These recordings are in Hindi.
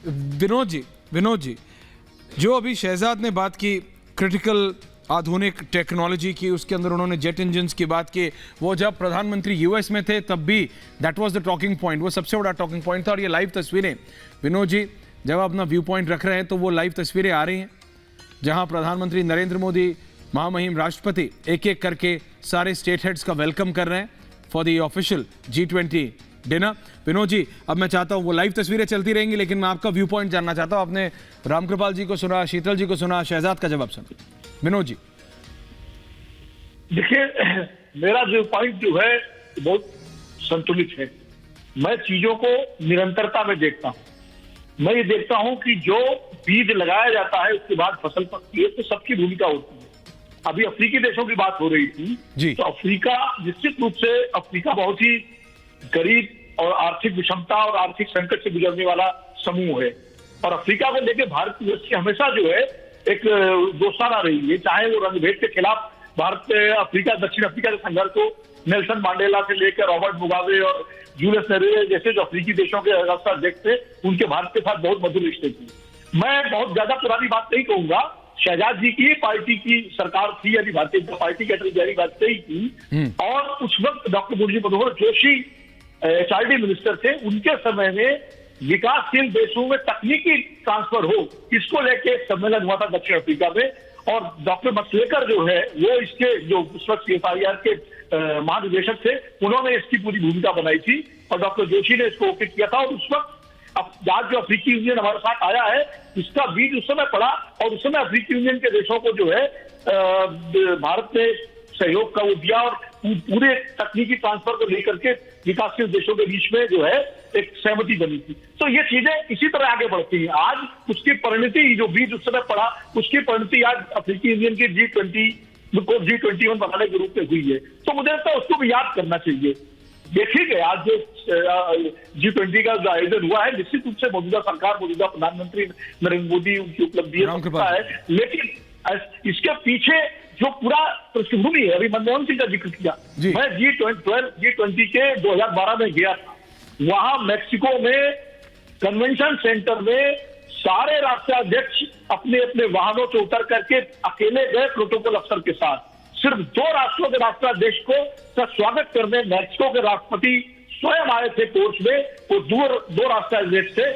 विनोद जी, जो अभी शहजाद ने बात की क्रिटिकल आधुनिक टेक्नोलॉजी की, उसके अंदर उन्होंने जेट इंजन्स की बात की, वो जब प्रधानमंत्री यूएस में थे तब भी that was the talking point, वो सबसे बड़ा टॉकिंग पॉइंट था। और ये लाइव तस्वीरें, विनोद जी जब आप अपना व्यू पॉइंट रख रहे हैं तो वो लाइव तस्वीरें आ रही हैं जहां प्रधानमंत्री नरेंद्र मोदी, महामहिम राष्ट्रपति एक एक करके सारे स्टेट हेड्स का वेलकम कर रहे हैं for the official G20 dinner. Vinod ji, अब मैं चाहता हूं वो लाइव तस्वीरें चलती रहेंगी, लेकिन मैं आपका व्यू पॉइंट जानना चाहता हूं। आपने रामकृपाल जी को सुना, शीतल जी को सुना, शहजाद का जवाब सुना। विनोद जी देखिए, मेरा व्यू पॉइंट जो है बहुत संतुलित है। मैं चीजों को निरंतरता में देखता हूं। मैं ये देखता हूं कि जो बीज लगाया जाता है उसके बाद फसल पकती है, तो सबकी भूमिका होती है। अभी अफ्रीकी देशों की बात हो रही थी, तो अफ्रीका निश्चित रूप से अफ्रीका बहुत ही गरीब और आर्थिक विषमता और आर्थिक संकट से गुजरने वाला समूह है। और अफ्रीका को लेकर भारत की दृष्टि हमेशा जो है एक दोस्ताना रही है। चाहे वो रंगभेद के खिलाफ भारत अफ्रीका, दक्षिण अफ्रीका के संघर्ष को नेल्सन मंडेला से लेकर रॉबर्ट मुगाबे और जूलियस नेरेरे जैसे जो अफ्रीकी देशों के राष्ट्राध्यक्ष थे, उनके भारत के साथ बहुत मधुर रिश्ते थे। मैं बहुत ज्यादा पुरानी बात नहीं कहूंगा, शहजाद जी की पार्टी की सरकार थी, यानी भारतीय जनता पार्टी की अटल बिहारी वाजपेयी की, और उस वक्त doctor Murli Manohar Joshi HRD minister थे। उनके समय में विकासशील देशों में तकनीकी ट्रांसफर हो, इसको लेके एक सम्मेलन हुआ था दक्षिण अफ्रीका में, और डॉक्टर मसलेकर जो है वो इसके जो उस वक्त CSIR के महानिदेशक थे, उन्होंने इसकी पूरी भूमिका बनाई थी और डॉक्टर जोशी ने इसको ओके किया था। और उस वक्त आज जो अफ्रीकी यूनियन हमारे साथ आया है, इसका बीज उस समय पड़ा, और उस समय अफ्रीकी यूनियन के देशों को जो है भारत ने सहयोग का वो दिया, और पूरे तकनीकी ट्रांसफर को लेकर के विकासशील देशों के बीच में जो है एक सहमति बनी थी। तो ये चीजें इसी तरह आगे बढ़ती हैं। आज उसकी परिणति, जो बीज उस समय पड़ा, उसकी परिणति आज अफ्रीकी यूनियन के G20 को G21 बनाने के रूप में हुई है। तो मुझे लगता है उसको भी याद करना चाहिए। देखिए, आज जो G20 का जो आयोजन हुआ है, निश्चित रूप से मौजूदा सरकार, मौजूदा प्रधानमंत्री नरेंद्र मोदी, उनकी उपलब्धि है, लेकिन इसके पीछे जो पूरा पृष्ठभूमि है, अभी मनमोहन सिंह का जिक्र किया, मैं G20 के 2012 में गया था। वहां मैक्सिको में कन्वेंशन सेंटर में सारे राष्ट्राध्यक्ष अपने अपने वाहनों से उतर करके अकेले गए प्रोटोकॉल अफसर के साथ। सिर्फ 2 राष्ट्रों के राष्ट्राध्यक्ष को स्वागत करने मैक्सिको के राष्ट्रपति स्वयं आए थे कोर्स में। वो 2 राष्ट्राध्यक्ष थे,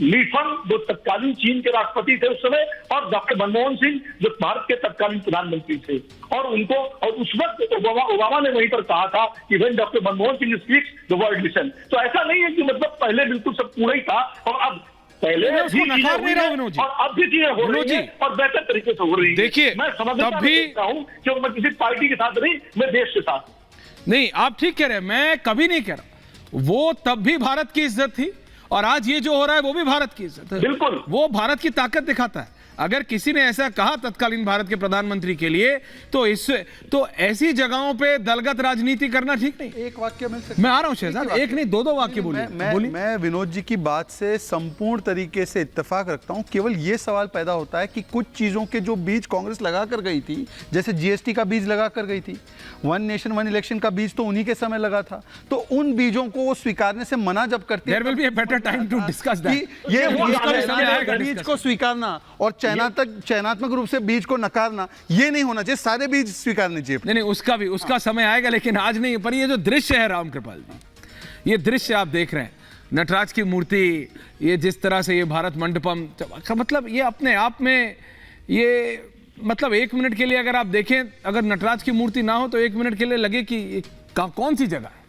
ली फंग जो तत्कालीन चीन के राष्ट्रपति थे उस समय, और डॉक्टर मनमोहन सिंह जो भारत के तत्कालीन प्रधानमंत्री थे। और उनको, और उस वक्त ओबामा ने वहीं पर कहा था कि when doctor Manmohan Singh speaks the world listen. तो ऐसा नहीं है कि मतलब पहले बिल्कुल सब पूरा ही था और अब पहले भी चीजें हो रही है और अब भी चीजें हो रही है और बेहतर तरीके से हो रही है। देखिए, मैं समझता हूं कि मैं किसी पार्टी के साथ नहीं, मैं देश के साथ। नहीं, आप ठीक कह रहे हैं, मैं कभी नहीं कह रहा। वो तब भी भारत की इज्जत थी और आज ये जो हो रहा है वो भी भारत की इज्जत है। बिल्कुल, वो भारत की ताकत दिखाता है। अगर किसी ने ऐसा कहा तत्कालीन भारत के प्रधानमंत्री के लिए, तो ऐसी जगहों पे दलगत राजनीति करना ठीक नहीं। एक वाक्य मैं आ रहा हूं शहजाद, एक नहीं 2 वाक्य बोलिए। मैं विनोद जी की बात से संपूर्ण तरीके से इत्तेफाक रखता हूं। केवल ये सवाल पैदा होता है कि कुछ चीजों के जो बीज कांग्रेस लगा कर गई थी, जैसे GST का बीज लगा कर गई थी, 1 नेशन 1 इलेक्शन का बीज तो उन्हीं के समय लगा था, तो उन बीजों को स्वीकारने से मना जब करती है, there will be a better time to discuss that. ये बीज को स्वीकारना और चयनात्मक रूप से बीज को नकारना, ये नहीं होना चाहिए। सारे बीज स्वीकारने चाहिए। नहीं, उसका समय आएगा, लेकिन आज नहीं। पर ये जो दृश्य है रामकृपाल जी, ये दृश्य आप देख रहे हैं, नटराज की मूर्ति, ये जिस तरह से ये भारत मंडपम, मतलब ये अपने आप में ये, मतलब 1 मिनट के लिए अगर आप देखें, अगर नटराज की मूर्ति ना हो तो 1 मिनट के लिए लगे कि कौन सी जगह है।